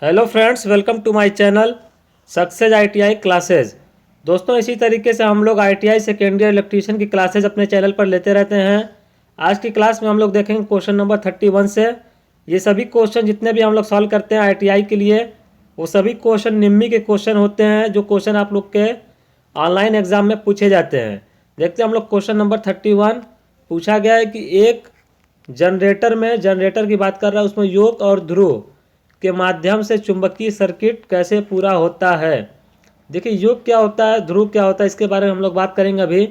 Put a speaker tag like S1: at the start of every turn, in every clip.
S1: Hello friends, welcome to my channel success ITI classes. दोस्तों, इसी तरीके से हम लोग आईटीआई सेकेंड ईयर इलेक्ट्रीशियन की क्लासेज अपने चैनल पर लेते रहते हैं। आज की क्लास में हम लोग देखेंगे क्वेश्चन नंबर 31 से। ये सभी क्वेश्चन जितने भी हम लोग सॉल्व करते हैं आईटीआई के लिए, वो सभी क्वेश्चन निम्मी के क्वेश्चन होते हैं, जो क्वेश्चन आप लोग के ऑनलाइन एग्जाम में पूछे जाते हैं। देखते हैं हम लोग क्वेश्चन नंबर 31। पूछा गया है कि एक जनरेटर की बात कर रहा है, उसमें योक और ध्रुव के माध्यम से चुंबकीय सर्किट कैसे पूरा होता है। देखिए, योग क्या होता है, ध्रुव क्या होता है, इसके बारे में हम लोग बात करेंगे अभी।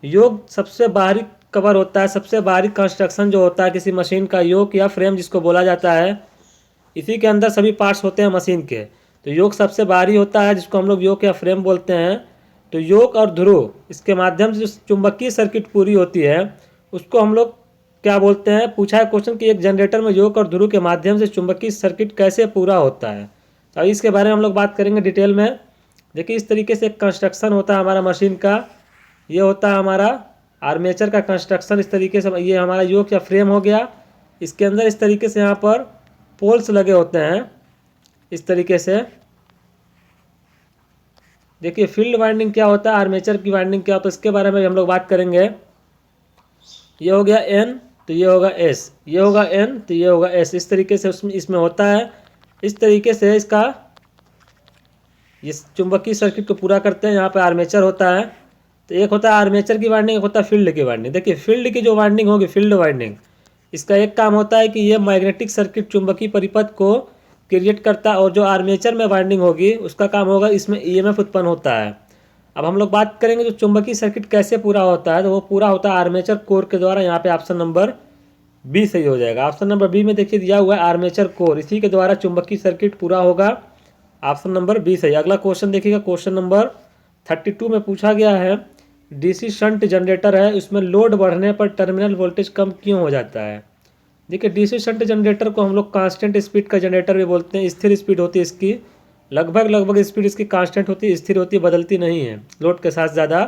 S1: योग सबसे बाहरी कवर होता है, सबसे बाहरी कंस्ट्रक्शन जो होता है किसी मशीन का, योग या फ्रेम जिसको बोला जाता है। इसी के अंदर सभी पार्ट्स होते हैं मशीन के। तो योग सबसे बाहरी होता है, जिसको हम लोग योग या फ्रेम बोलते हैं। तो योग और ध्रुव इसके माध्यम से जो चुंबकीय सर्किट पूरी होती है, उसको हम लोग क्या बोलते हैं। पूछा है क्वेश्चन कि एक जनरेटर में योग और ध्रुव के माध्यम से चुंबकीय सर्किट कैसे पूरा होता है। तो इसके बारे में हम लोग बात करेंगे डिटेल में। देखिए, इस तरीके से कंस्ट्रक्शन होता है हमारा मशीन का। ये होता है हमारा आर्मेचर का कंस्ट्रक्शन। इस तरीके से ये हमारा योग या फ्रेम हो गया। इसके अंदर इस तरीके से यहाँ पर पोल्स लगे होते हैं, इस तरीके से। देखिए, फील्ड वाइंडिंग क्या होता है, आर्मेचर की वाइंडिंग क्या होता है, इसके बारे में हम लोग बात करेंगे। ये हो गया एन, तो ये होगा एस, ये होगा एन, तो ये होगा एस। इस तरीके से इसमें होता है। इस तरीके से इसका ये चुंबकीय सर्किट को पूरा करते हैं। यहाँ पे आर्मेचर होता है। तो एक होता है आर्मेचर की वाइंडिंग, एक होता है फील्ड की वाइंडिंग। देखिए, फील्ड की जो वाइंडिंग होगी, फील्ड वाइंडिंग, इसका एक काम होता है कि ये मैग्नेटिक सर्किट चुंबकीय परिपथ को क्रिएट करता है। और जो आर्मेचर में वाइंडिंग होगी, उसका काम होगा इसमें ईएमएफ उत्पन्न होता है। अब हम लोग बात करेंगे जो चुंबकीय सर्किट कैसे पूरा होता है, तो वो पूरा होता है आर्मेचर कोर के द्वारा। यहाँ पे ऑप्शन नंबर बी सही हो जाएगा। ऑप्शन नंबर बी में देखिए दिया हुआ है आर्मेचर कोर, इसी के द्वारा चुंबकीय सर्किट पूरा होगा। ऑप्शन नंबर बी सही। अगला क्वेश्चन देखिएगा, क्वेश्चन नंबर 32 में पूछा गया है डीसी शंट जनरेटर है, उसमें लोड बढ़ने पर टर्मिनल वोल्टेज कम क्यों हो जाता है। देखिए, डीसी शंट जनरेटर को हम लोग कांस्टेंट स्पीड का जनरेटर भी बोलते हैं। स्थिर स्पीड होती है इसकी, लगभग स्पीड इसकी कांस्टेंट होती है, स्थिर होती है, बदलती नहीं है लोड के साथ ज़्यादा।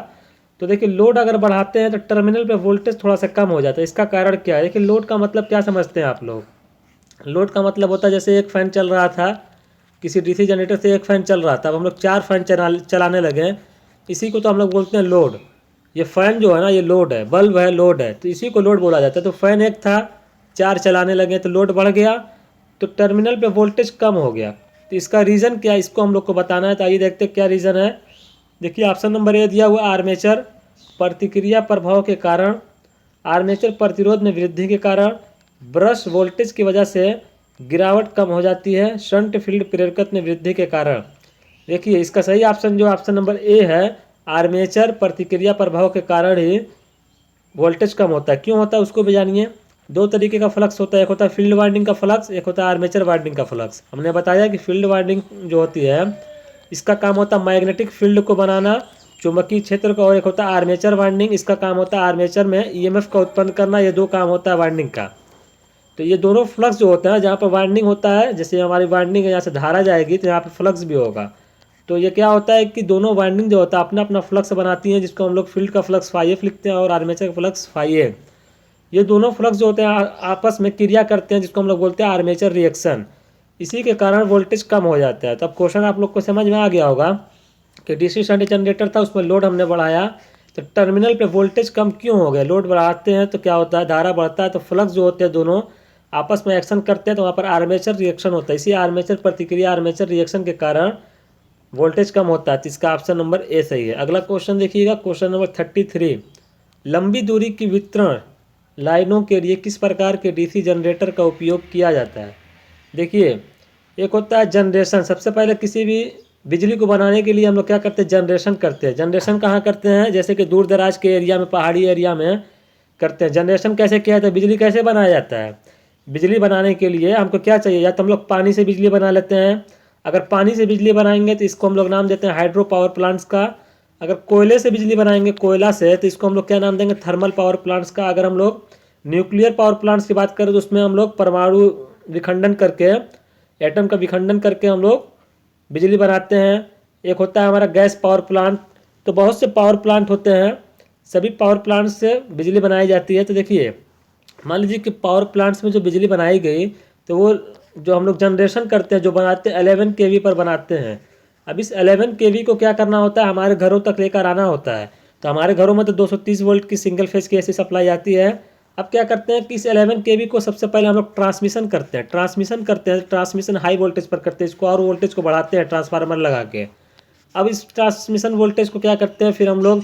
S1: तो देखिए, लोड अगर बढ़ाते हैं तो टर्मिनल पे वोल्टेज थोड़ा सा कम हो जाता है। इसका कारण क्या है। देखिए, लोड का मतलब क्या समझते हैं आप लोग। लोड का मतलब होता है जैसे एक फ़ैन चल रहा था, किसी डीसी जनरेटर से एक फ़ैन चल रहा था, अब हम लोग 4 फैन चलाने लगे। इसी को तो हम लोग बोलते हैं लोड। ये फ़ैन जो है ना, ये लोड है, बल्ब है, लोड है, तो इसी को लोड बोला जाता है। तो फ़ैन एक था, 4 चलाने लगे तो लोड बढ़ गया, तो टर्मिनल पे वोल्टेज कम हो गया। तो इसका रीज़न क्या है, इसको हम लोग को बताना है। तो आइए देखते हैं क्या रीज़न है। देखिए, ऑप्शन नंबर ए दिया हुआ आर्मेचर प्रतिक्रिया प्रभाव के कारण, आर्मेचर प्रतिरोध में वृद्धि के कारण, ब्रश वोल्टेज की वजह से गिरावट कम हो जाती है, शंट फील्ड प्रेरकत्व में वृद्धि के कारण। देखिए, इसका सही ऑप्शन जो ऑप्शन नंबर ए है, आर्मेचर प्रतिक्रिया प्रभाव के कारण ही वोल्टेज कम होता है। क्यों होता है उसको भी जानिए। 2 तरीके का फ्लक्स होता है, एक होता है फील्ड वाइंडिंग का फ्लक्स, एक होता है आर्मेचर वाइंडिंग का फ्लक्स। हमने बताया कि फील्ड वाइंडिंग जो होती है, इसका काम होता है मैग्नेटिक फील्ड को बनाना, चुंबकीय क्षेत्र का। और एक होता है आर्मेचर वाइंडिंग, इसका काम होता है आर्मेचर में ईएमएफ का उत्पन्न करना। ये 2 काम होता है वाइंडिंग का। तो ये दोनों फ्लक्स जो होता है, जहाँ पर वाइंडिंग होता है, जैसे हमारी वाइंडिंग है, यहाँ से धारा जाएगी तो यहाँ पर फ्लक्स भी होगा। तो ये क्या होता है कि दोनों वाइंडिंग जो होता है अपना अपना फ्लक्स बनाती हैं, जिसको हम लोग फील्ड का फ्लक्स φf लिखते हैं और आर्मेचर का फ्लक्स φa। ये दोनों फ्लक्स जो होते हैं आपस में क्रिया करते हैं, जिसको हम लोग बोलते हैं आर्मेचर रिएक्शन। इसी के कारण वोल्टेज कम हो जाता है। तो अब क्वेश्चन आप लोग को समझ में आ गया होगा कि डीसी शंट जनरेटर था, उसमें लोड हमने बढ़ाया तो टर्मिनल पे वोल्टेज कम क्यों हो गया। लोड बढ़ाते हैं तो क्या होता है, धारा बढ़ता है, तो फ्लक्स जो होते हैं दोनों आपस में एक्शन करते हैं, तो वहाँ पर आर्मेचर रिएक्शन होता है। इसी आर्मेचर प्रतिक्रिया, आर्मेचर रिएक्शन के कारण वोल्टेज कम होता है। तो इसका ऑप्शन नंबर ए सही है। अगला क्वेश्चन देखिएगा, क्वेश्चन नंबर 33। लंबी दूरी की वितरण लाइनों के लिए किस प्रकार के डीसी जनरेटर का उपयोग किया जाता है। देखिए, एक होता है जनरेशन। सबसे पहले किसी भी बिजली को बनाने के लिए हम लोग क्या करते हैं, जनरेशन करते हैं। जनरेशन कहाँ करते हैं, जैसे कि दूर दराज के एरिया में, पहाड़ी एरिया में करते हैं। जनरेशन कैसे किया जाता है, बिजली कैसे बनाया जाता है। बिजली बनाने के लिए हमको क्या चाहिए, या तो हम लोग पानी से बिजली बना लेते हैं। अगर पानी से बिजली बनाएंगे तो इसको हम लोग नाम देते हैं हाइड्रो पावर प्लांट्स का। अगर कोयले से बिजली बनाएंगे, कोयला से, तो इसको हम लोग क्या नाम देंगे, थर्मल पावर प्लांट्स का। अगर हम लोग न्यूक्लियर पावर प्लांट्स की बात करें तो उसमें हम लोग परमाणु विखंडन करके, एटम का विखंडन करके हम लोग बिजली बनाते हैं। एक होता है हमारा गैस पावर प्लांट। तो बहुत से पावर प्लांट होते हैं, सभी पावर प्लांट्स से बिजली बनाई जाती है। तो देखिए, मान लीजिए कि पावर प्लांट्स में जो बिजली बनाई गई, तो वो जो हम लोग जनरेशन करते हैं, जो बनाते हैं 11 kV पर बनाते हैं। अब इस 11 kV को क्या करना होता है, हमारे घरों तक लेकर आना होता है। तो हमारे घरों में तो 230 वोल्ट की सिंगल फेज की ऐसी सप्लाई आती है। अब क्या करते हैं कि इस 11 kV को सबसे पहले हम लोग ट्रांसमिशन करते हैं, ट्रांसमिशन हाई वोल्टेज पर करते हैं, इसको और वोल्टेज को बढ़ाते हैं ट्रांसफार्मर लगा के। अब इस ट्रांसमिशन वोल्टेज को क्या करते हैं, फिर हम लोग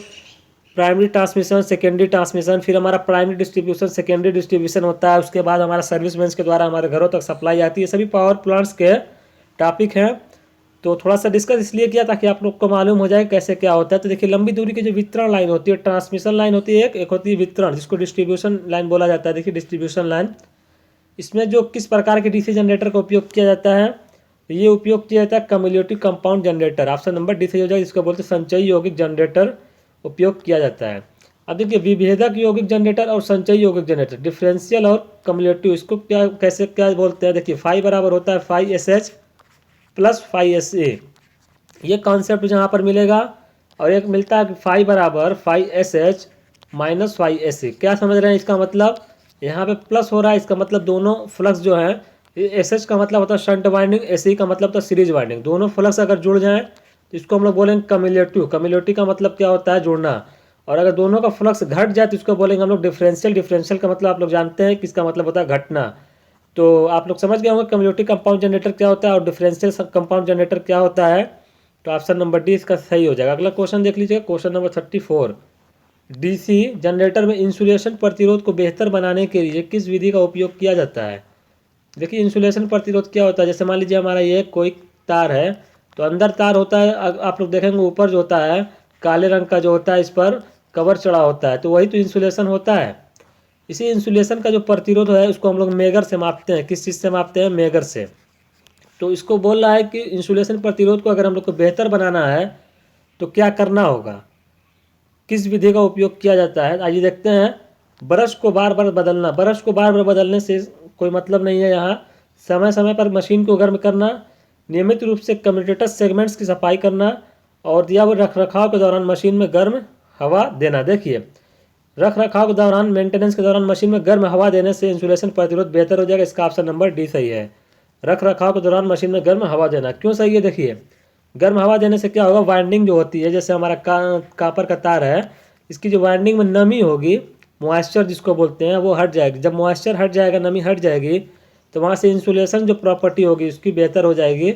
S1: प्राइमरी ट्रांसमिशन, सेकेंडरी ट्रांसमिशन, फिर हमारा प्राइमरी डिस्ट्रीब्यूशन, सेकेंडरी डिस्ट्रीब्यूशन होता है। उसके बाद हमारा सर्विस मेंस के द्वारा हमारे घरों तक सप्लाई आती है। सभी पावर प्लांट्स के टॉपिक हैं, तो थोड़ा सा डिस्कस इसलिए किया ताकि आप लोग को मालूम हो जाए कैसे क्या होता है। तो देखिए, लंबी दूरी की जो वितरण लाइन होती है, ट्रांसमिशन लाइन होती है, एक होती है वितरण, जिसको डिस्ट्रीब्यूशन लाइन बोला जाता है। देखिए डिस्ट्रीब्यूशन लाइन, इसमें जो किस प्रकार के डीसी जनरेटर का उपयोग किया जाता है, ये उपयोग किया जाता है cumulative compound generator. Option number D सही हो जाएगा, जिसको बोलते हैं संचयी यौगिक जनरेटर उपयोग किया जाता है। अब देखिए, विभेदक यौगिक जनरेटर और संचयी यौगिक जनरेटर, डिफरेंशियल और कम्युलेटिव, इसको क्या कैसे क्या बोलते हैं। देखिए, फाई बराबर होता है phi S H plus phi S A, ये कॉन्सेप्ट जहाँ पर मिलेगा। और एक मिलता है फाई बराबर phi S H minus phi S A. क्या समझ रहे हैं इसका मतलब, यहाँ पे प्लस हो रहा है, इसका मतलब दोनों फ्लक्स जो है, एस एच का मतलब होता है शंट वाइंडिंग, एस ई का मतलब होता है सीरीज वाइंडिंग। दोनों फ्लक्स अगर जुड़ जाएं तो इसको हम लोग बोलेंगे कम्युलेटिव। कम्युलेटिव का मतलब क्या होता है, जुड़ना। और अगर दोनों का फ्लक्स घट जाए तो इसको बोलेंगे हम लोग डिफरेंशियल। डिफरेंशियल का मतलब आप लोग जानते हैं कि इसका मतलब होता है घटना। तो आप लोग समझ गए होंगे कम्युलेटिव कंपाउंड जनरेटर क्या होता है और डिफरेंशियल कंपाउंड जनरेटर क्या होता है। तो ऑप्शन नंबर डी इसका सही हो जाएगा। अगला क्वेश्चन देख लीजिएगा, क्वेश्चन नंबर 34। डीसी जनरेटर में इंसुलेशन प्रतिरोध को बेहतर बनाने के लिए किस विधि का उपयोग किया जाता है। देखिए, इंसुलेशन प्रतिरोध क्या होता है, जैसे मान लीजिए हमारा ये कोई तार है, तो अंदर तार होता है, आप लोग देखेंगे ऊपर जो होता है काले रंग का जो होता है, इस पर कवर चढ़ा होता है, तो वही तो इंसुलेशन होता है। इसी इंसुलेशन का जो प्रतिरोध है उसको हम लोग मेगर से मापते हैं। किस चीज़ से मापते हैं, मेगर से। तो इसको बोल रहा है कि इंसुलेशन प्रतिरोध को अगर हम लोग को बेहतर बनाना है तो क्या करना होगा, किस विधि का उपयोग किया जाता है। आइए देखते हैं। ब्रश को बार बार बदलना, ब्रश को बार बार बदलने से कोई मतलब नहीं है यहाँ। समय समय पर मशीन को गर्म करना, नियमित रूप से कम्यूटेटर सेगमेंट्स की सफाई करना, और दिया हुआ रख रखाव के दौरान मशीन में गर्म हवा देना। देखिए, रख रखाव के दौरान, मेंटेनेंस के दौरान मशीन में गर्म हवा देने से इंसुलेशन प्रतिरोध बेहतर हो जाएगा। इसका ऑप्शन नंबर डी सही है। रख रखाव के दौरान मशीन में गर्म हवा देना क्यों सही है, देखिए गर्म हवा देने से क्या होगा, वाइंडिंग जो होती है, जैसे हमारा कापर का तार है, इसकी जो वाइंडिंग में नमी होगी, मॉइस्चर जिसको बोलते हैं, वो हट जाएगी। जब मॉइस्चर हट जाएगा, नमी हट जाएगी, तो वहाँ से इंसुलेशन जो प्रॉपर्टी होगी उसकी बेहतर हो जाएगी।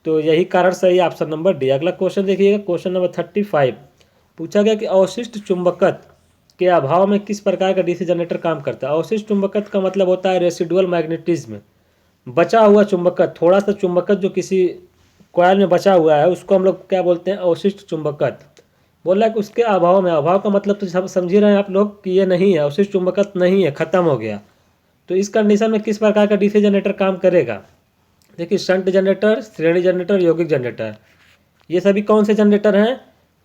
S1: तो यही कारण सही है, ऑप्शन नंबर डी। अगला क्वेश्चन देखिएगा, क्वेश्चन नंबर 35। पूछा गया कि अवशिष्ट चुंबकत्व के अभाव में किस प्रकार का डीसी जनरेटर काम करता है। अवशिष्ट चुंबकत्व का मतलब होता है रेसिडुअल मैग्नेटिज्म, बचा हुआ चुंबकत्व, थोड़ा सा चुंबकत्व जो किसी कॉइल में बचा हुआ है उसको हम लोग क्या बोलते हैं, अवशिष्ट चुंबकत्व। बोल रहा है कि उसके अभाव में, अभाव का मतलब तो सब समझ ही रहे हैं आप लोग कि ये नहीं है, अवशिष्ट चुंबकत्व नहीं है, खत्म हो गया। तो इस कंडीशन में किस प्रकार का डीसी जनरेटर काम करेगा। देखिए, शंट जनरेटर, श्रेणी जनरेटर, यौगिक जनरेटर, ये सभी कौन से जनरेटर हैं,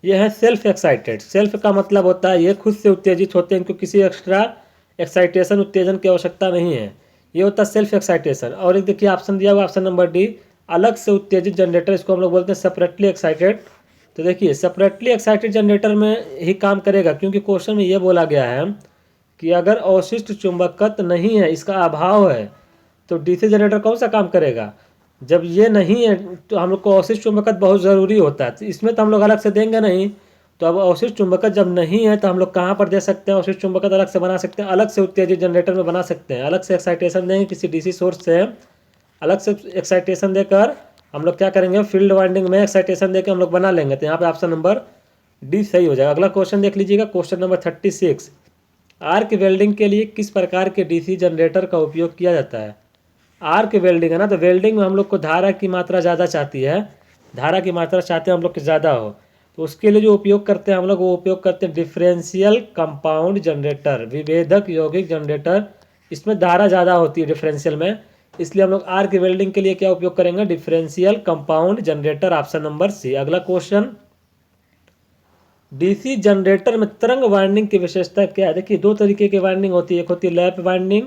S1: ये है सेल्फ एक्साइटेड। सेल्फ का मतलब होता है ये खुद से उत्तेजित होते हैं, इनको किसी एक्स्ट्रा एक्साइटेशन, उत्तेजन की आवश्यकता नहीं है, ये होता है सेल्फ एक्साइटेशन। और एक देखिए ऑप्शन दिया हुआ, ऑप्शन नंबर डी, अलग से उत्तेजित जनरेटर, इसको हम लोग बोलते हैं सेपरेटली एक्साइटेड। तो देखिए, सेपरेटली एक्साइटेड जनरेटर में ही काम करेगा, क्योंकि क्वेश्चन में ये बोला गया है कि अगर अवशिष्ट चुंबकत्व नहीं है, इसका अभाव है, तो डीसी जनरेटर कौन सा काम करेगा। जब ये नहीं है तो हम लोग को अवशिष्ट चुंबकत्व बहुत ज़रूरी होता है, तो इसमें तो हम लोग अलग से देंगे नहीं। तो अब अवशिष्ट चुंबकत्व जब नहीं है तो हम लोग कहाँ पर दे सकते हैं, अवशिष्ट चुंबकत्व अलग से बना सकते हैं, अलग से उत्तेजित जनरेटर में बना सकते हैं, अलग से एक्साइटेशन देंगे किसी डीसी सोर्स से, अलग से एक्साइटेशन देकर हम लोग क्या करेंगे, फील्ड वाइंडिंग में एक्साइटेशन देकर हम लोग बना लेंगे। तो यहाँ पे ऑप्शन नंबर डी सही हो जाएगा। अगला क्वेश्चन देख लीजिएगा, क्वेश्चन नंबर 36। आर्क वेल्डिंग के लिए किस प्रकार के डीसी जनरेटर का उपयोग किया जाता है। आर्क वेल्डिंग है ना, तो वेल्डिंग में हम लोग को धारा की मात्रा ज़्यादा चाहती है, धारा की मात्रा चाहते हैं हम लोग की ज़्यादा हो, तो उसके लिए जो उपयोग करते हैं हम लोग, वो उपयोग करते हैं डिफरेंशियल कंपाउंड जनरेटर, विभेदक यौगिक जनरेटर। इसमें धारा ज़्यादा होती है डिफरेंशियल में, इसलिए हम लोग आर्क वेल्डिंग के लिए क्या उपयोग करेंगे, differential compound generator, option number C. अगला क्वेश्चन, डीसी जनरेटर में तरंग वाइंडिंग की विशेषता क्या है। देखिए, दो तरीके की वाइंडिंग होती है, एक होती है लैप वाइंडिंग,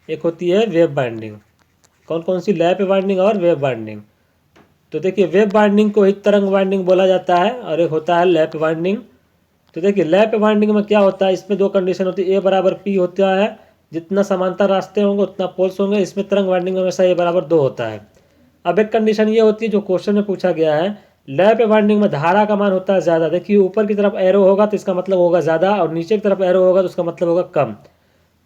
S1: एक होती है वेव वाइंडिंग। कौन कौन सी, लैप वाइंडिंग और वेव वाइंडिंग। तो देखिए, वेव वाइंडिंग को ही तरंग वाइंडिंग बोला जाता है, और एक होता है लैप वाइंडिंग। तो देखिए, लैप वाइंडिंग में क्या होता है, इसमें दो कंडीशन होती है, ए बराबर पी होता है, जितना समांतर रास्ते होंगे उतना पोल्स होंगे। इसमें तरंग वाइंडिंग में हमेशा ए बराबर 2 होता है। अब एक कंडीशन ये होती है जो क्वेश्चन में पूछा गया है, लैप वाइंडिंग में धारा का मान होता है ज़्यादा। देखिए ऊपर की तरफ एरो होगा तो इसका मतलब होगा ज़्यादा, और नीचे की तरफ एरो होगा तो उसका मतलब होगा कम।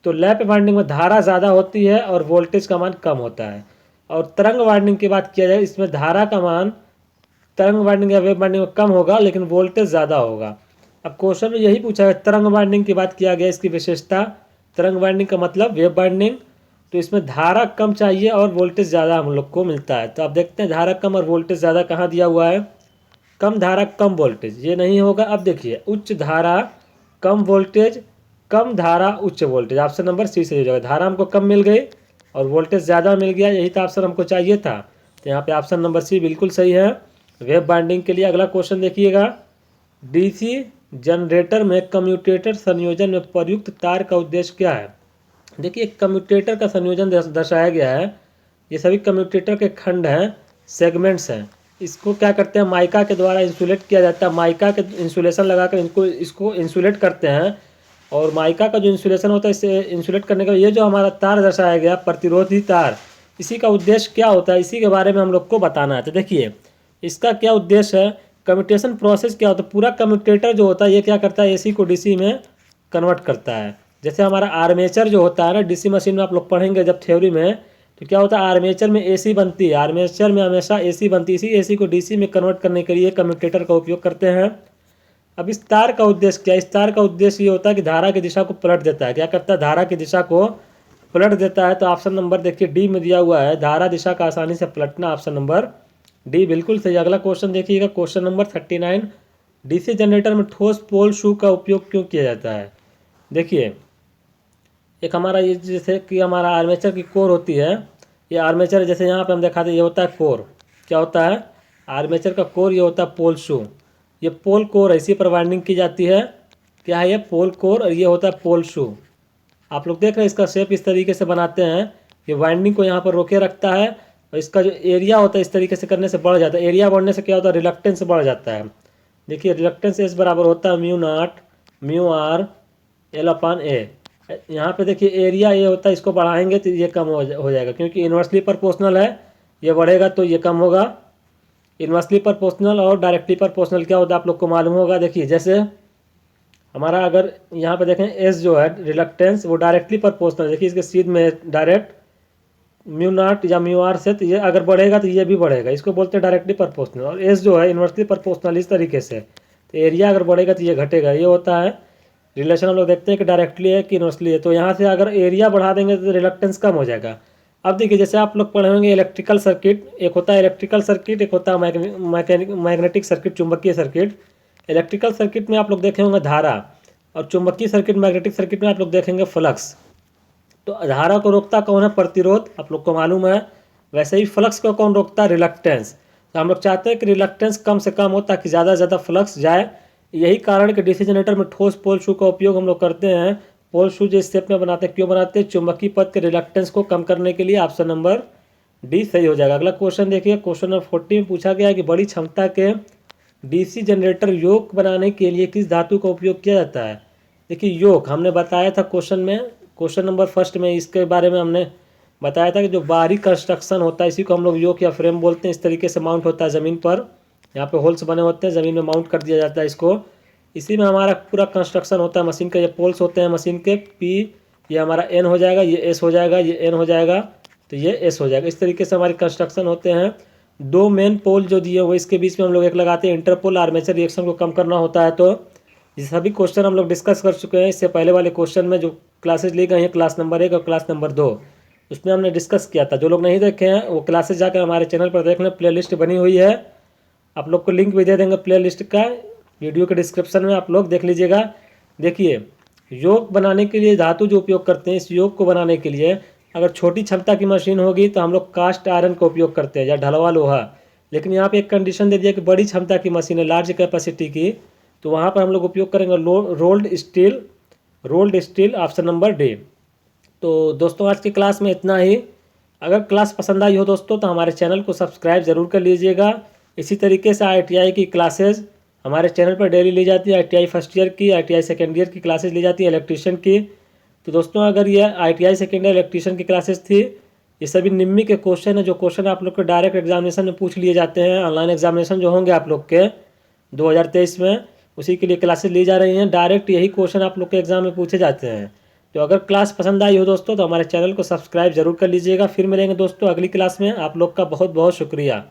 S1: तो लैप वाइंडिंग में धारा ज़्यादा होती है और वोल्टेज का मान कम होता है। और तरंग वाइंडिंग की बात किया जाए, इसमें धारा का मान तरंग वाइंडिंग या वेव वाइंडिंग में कम होगा लेकिन वोल्टेज ज़्यादा होगा। अब क्वेश्चन में यही पूछा है, तरंग वाइंडिंग की बात किया गया, इसकी विशेषता, तरंग वाइंडिंग का मतलब वेव वाइंडिंग, तो इसमें धारा कम चाहिए और वोल्टेज ज़्यादा हम लोग को मिलता है। तो आप देखते हैं धारा कम और वोल्टेज ज़्यादा कहाँ दिया हुआ है, कम धारा कम वोल्टेज, ये नहीं होगा। अब देखिए उच्च धारा कम वोल्टेज, कम धारा उच्च वोल्टेज, ऑप्शन नंबर सी सही हो जाएगा। धारा हमको कम मिल गई और वोल्टेज ज़्यादा मिल गया, यही तो ऑप्शन हमको चाहिए था। तो यहाँ पे ऑप्शन नंबर सी बिल्कुल सही है वेव बाइंडिंग के लिए। अगला क्वेश्चन देखिएगा, डीसी जनरेटर में कम्यूटेटर संयोजन में प्रयुक्त तार का उद्देश्य क्या है। देखिए कम्यूटेटर का संयोजन दर्शाया गया है। ये सभी कम्यूटेटर के खंड हैं, सेगमेंट्स हैं। इसको क्या करते हैं, माइका के द्वारा इंसुलेट किया जाता है। माइका के इंसुलेशन लगाकर इसको इंसुलेट करते हैं। और माइका का जो इंसुलेशन होता है, इसे इंसुलेट करने का ये जो हमारा तार दर्शाया गया प्रतिरोधी तार, इसी का उद्देश्य क्या होता है, इसी के बारे में हम लोग को बताना है। तो देखिए इसका क्या उद्देश्य है, कम्यूटेशन प्रोसेस क्या होता है। पूरा कम्यूटेटर जो होता है ये क्या करता है, एसी को डीसी में कन्वर्ट करता है। जैसे हमारा आर्मेचर जो होता है ना, डीसी मशीन में आप लोग पढ़ेंगे जब थ्योरी में, तो क्या होता है आर्मेचर में एसी बनती है, आर्मेचर में हमेशा एसी बनती है। इसी एसी को डीसी में कन्वर्ट करने के लिए कम्यूटेटर का उपयोग करते हैं। अब इस तार का उद्देश्य क्या है, इस तार का उद्देश्य ये होता है कि धारा की दिशा को पलट देता है। क्या करता है, धारा की दिशा को पलट देता है। तो ऑप्शन नंबर देखिए डी में दिया हुआ है, धारा दिशा का आसानी से पलटना, ऑप्शन नंबर डी बिल्कुल सही। अगला क्वेश्चन देखिएगा, क्वेश्चन नंबर 39, डीसी जनरेटर में ठोस पोल शू का उपयोग क्यों किया जाता है। देखिए एक हमारा ये जैसे कि हमारा आर्मेचर की कोर होती है, ये आर्मेचर जैसे यहाँ पे हम दिखाते हैं, ये होता है कोर। क्या होता है, आर्मेचर का कोर, ये होता है पोल शू। ये पोल कोर है, इसी पर वाइंडिंग की जाती है। क्या है ये, पोल कोर, और ये होता है पोल शू। आप लोग देख रहे हैं इसका शेप इस तरीके से बनाते हैं, ये वाइंडिंग को यहाँ पर रोके रखता है। और इसका जो एरिया होता है इस तरीके से करने से बढ़ जाता है। एरिया बढ़ने से क्या होता है, रिलक्टेंस बढ़ जाता है। देखिए रिलक्टेंस एस बराबर होता है mu naught mu r l upon a. यहाँ पे देखिए एरिया ये होता है, इसको बढ़ाएंगे तो ये कम हो जाएगा, क्योंकि इन्वर्सली प्रोपोर्शनल है। ये बढ़ेगा तो ये कम होगा। इन्वर्सली प्रोपोर्शनल और डायरेक्टली प्रोपोर्शनल क्या होता है आप लोग को मालूम होगा। देखिए जैसे हमारा अगर यहाँ पे देखें एस जो है रिलक्टेंस, वो डायरेक्टली प्रोपोर्शनल, देखिए इसके सीध में डायरेक्ट म्यू नॉट या म्यू आर से, तो ये अगर बढ़ेगा तो ये भी बढ़ेगा, इसको बोलते हैं डायरेक्टली प्रोपोर्शनल। और एस जो है इन्वर्सली प्रोपोर्शनल, इस तरीके से। तो एरिया अगर बढ़ेगा तो ये घटेगा, ये होता है रिलेशन। हम लोग देखते हैं कि डायरेक्टली है कि इन्वर्सली है। तो यहाँ से अगर एरिया बढ़ा देंगे तो रिलक्टेंस कम हो जाएगा। अब देखिए जैसे आप लोग पढ़े होंगे इलेक्ट्रिकल सर्किट, एक होता है इलेक्ट्रिकल सर्किट, एक होता है मैग्नेटिक सर्किट, चुंबकीय सर्किट। इलेक्ट्रिकल सर्किट में आप लोग देखे होंगे धारा, और चुंबकीय सर्किट मैग्नेटिक सर्किट में आप लोग देखेंगे फ्लक्स। तो धारा को रोकता कौन है, प्रतिरोध, आप लोग को मालूम है। वैसे ही फ्लक्स को कौन रोकता है, रिलक्टेंस। तो हम लोग चाहते हैं कि रिलक्टेंस कम से कम हो ताकि ज़्यादा से ज़्यादा फ्लक्स जाए। यही कारण कि डीसी जनरेटर में ठोस पोल शू का उपयोग हम लोग करते हैं। पोल शू जिस शेप में बनाते हैं, क्यों बनाते हैं, चुंबकीय पथ के रिलक्टेंस को कम करने के लिए। ऑप्शन नंबर डी सही हो जाएगा। अगला क्वेश्चन देखिए, क्वेश्चन नंबर 40 में पूछा गया है कि बड़ी क्षमता के डीसी जनरेटर योक बनाने के लिए किस धातु का उपयोग किया जाता है। देखिए योक हमने बताया था क्वेश्चन में, क्वेश्चन नंबर फर्स्ट में इसके बारे में हमने बताया था कि जो बाहरी कंस्ट्रक्शन होता है इसी को हम लोग योक या फ्रेम बोलते हैं। इस तरीके से माउंट होता है ज़मीन पर, यहाँ पे होल्स बने होते हैं, ज़मीन में माउंट कर दिया जाता है इसको। इसी में हमारा पूरा कंस्ट्रक्शन होता है मशीन का। ये पोल्स होते हैं मशीन के, पी ये हमारा एन हो जाएगा, ये एस हो जाएगा, ये एन हो जाएगा, तो ये एस हो जाएगा। इस तरीके से हमारे कंस्ट्रक्शन होते हैं। दो मेन पोल जो दिए हुए इसके बीच में हम लोग एक लगाते हैं इंटरपोल, आर्मेचर रिएक्शन को कम करना होता है। तो ये सभी क्वेश्चन हम लोग डिस्कस कर चुके हैं। इससे पहले वाले क्वेश्चन में जो क्लासेज ली गई हैं, क्लास नंबर 1 और क्लास नंबर 2, उसमें हमने डिस्कस किया था। जो लोग नहीं देखे हैं वो क्लासेज जाकर हमारे चैनल पर देख लें, प्लेलिस्ट बनी हुई है। आप लोग को लिंक भी दे देंगे प्लेलिस्ट का वीडियो के डिस्क्रिप्शन में, आप लोग देख लीजिएगा। देखिए योग बनाने के लिए धातु जो उपयोग करते हैं, इस योग को बनाने के लिए अगर छोटी क्षमता की मशीन होगी तो हम लोग कास्ट आयरन का उपयोग करते हैं या ढलवा लोहा। लेकिन यहाँ पे एक कंडीशन दे दिया कि बड़ी क्षमता की मशीन है, लार्ज कैपेसिटी की, तो वहाँ पर हम लोग उपयोग करेंगे rolled steel, option number D. तो दोस्तों आज की क्लास में इतना ही। अगर क्लास पसंद आई हो दोस्तों तो हमारे चैनल को सब्सक्राइब ज़रूर कर लीजिएगा। इसी तरीके से ITI की क्लासेज हमारे चैनल पर डेली ली जाती है। ITI फर्स्ट ईयर की, ITI सेकेंड ईयर की क्लासेज ली जाती है, इलेक्ट्रीशियन की। तो दोस्तों अगर ये ITI सेकेंड ईयर इलेक्ट्रीशियन की क्लासेस थी, ये सभी निम्मी के क्वेश्चन है, जो क्वेश्चन आप लोग के डायरेक्ट एग्जामिनेशन में पूछ लिए जाते हैं, ऑनलाइन एग्जामिनेशन जो होंगे आप लोग के 2023 में, उसी के लिए क्लासेस ली जा रही हैं। डायरेक्ट यही क्वेश्चन आप लोग के एग्जाम में पूछे जाते हैं। तो अगर क्लास पसंद आई हो दोस्तों तो हमारे चैनल को सब्सक्राइब जरूर कर लीजिएगा। फिर मिलेंगे दोस्तों अगली क्लास में। आप लोग का बहुत बहुत शुक्रिया।